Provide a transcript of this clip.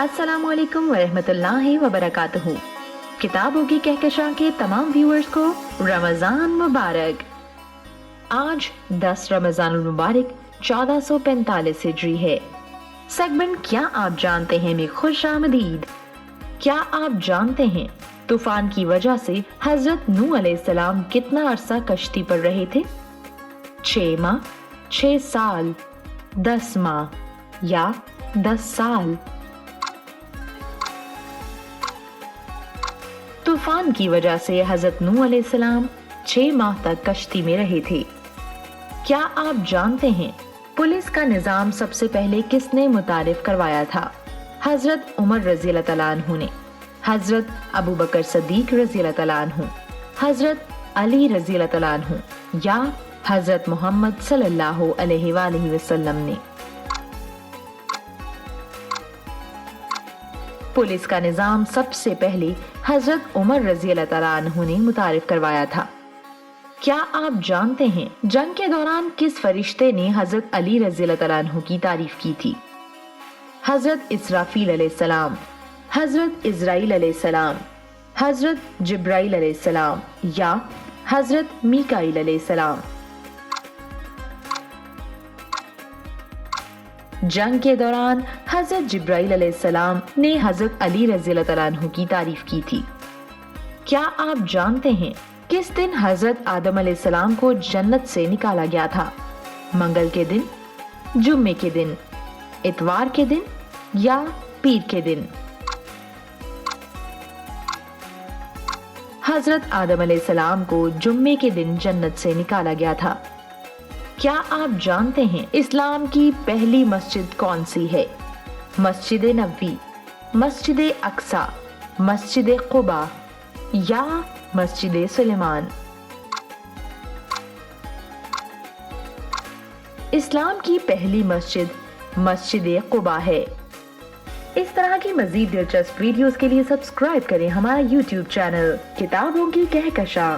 अस्सलाम वालेकुम वरहमतुल्लाहि वबरकातुहू। किताबों की कहकशां के तमाम व्यूअर्स को रमजान मुबारक। आज 10 रमजान मुबारक 1445 हिजरी है। सेगमेंट क्या आप जानते हैं में खुश आमदीद। क्या आप जानते हैं तूफान की वजह से हजरत नूह अलैहिस्सलाम कितना अरसा कश्ती पर रहे थे? 6 माह, 6 साल, 10 माह या 10 साल। तूफान की वजह से हजरत नूह अलैहिस्सलाम 6 माह तक कश्ती में रहे थे। क्या आप जानते हैं पुलिस का निजाम सबसे पहले किसने मुतारिफ करवाया था? हजरत उमर रज़ी अल्लाह तआला अन्हु ने, हजरत अबू बकर सदीक रज़ी अल्लाह तआला अन्हु, हजरत अली रज़ी अल्लाह तआला अन्हु या हजरत मोहम्मद सल्लल्लाहु अलैहि वसल्लम ने। पुलिस का निजाम सबसे पहले हजरत उमर रज़ी अल्लाह तआला अन्हु ने मुतारिफ करवाया था। क्या आप जानते हैं जंग के दौरान किस फरिश्ते ने हजरत अली रज़ी अल्लाह तआला अन्हु की तारीफ की थी? हजरत इसराफील अलैहिस्सलाम, हजरत इजराइल अलैहिस्सलाम, हजरत जिब्राइल अलैहिस्सलाम या हजरत मीकाईल अलैहिस्सलाम। जंग के दौरान हजरत जिब्राइल अलैहिस्सलाम ने हजरत अली रज़ी अल्लाह तआला अन्हु की तारीफ की थी। क्या आप जानते हैं किस दिन हजरत आदम अलैहिस्सलाम को जन्नत से निकाला गया था? मंगल के दिन, जुम्मे के दिन, इतवार के दिन या पीर के दिन? हजरत आदम अलैहिस्सलाम को जुम्मे के दिन जन्नत से निकाला गया था। क्या आप जानते हैं इस्लाम की पहली मस्जिद कौन सी है? मस्जिद नबवी, मस्जिद अक्सा, मस्जिद कुबा या मस्जिद सुलेमान? इस्लाम की पहली मस्जिद मस्जिद कुबा है। इस तरह की मजीद दिलचस्प वीडियोस के लिए सब्सक्राइब करें हमारा YouTube चैनल किताबों की कहकशां।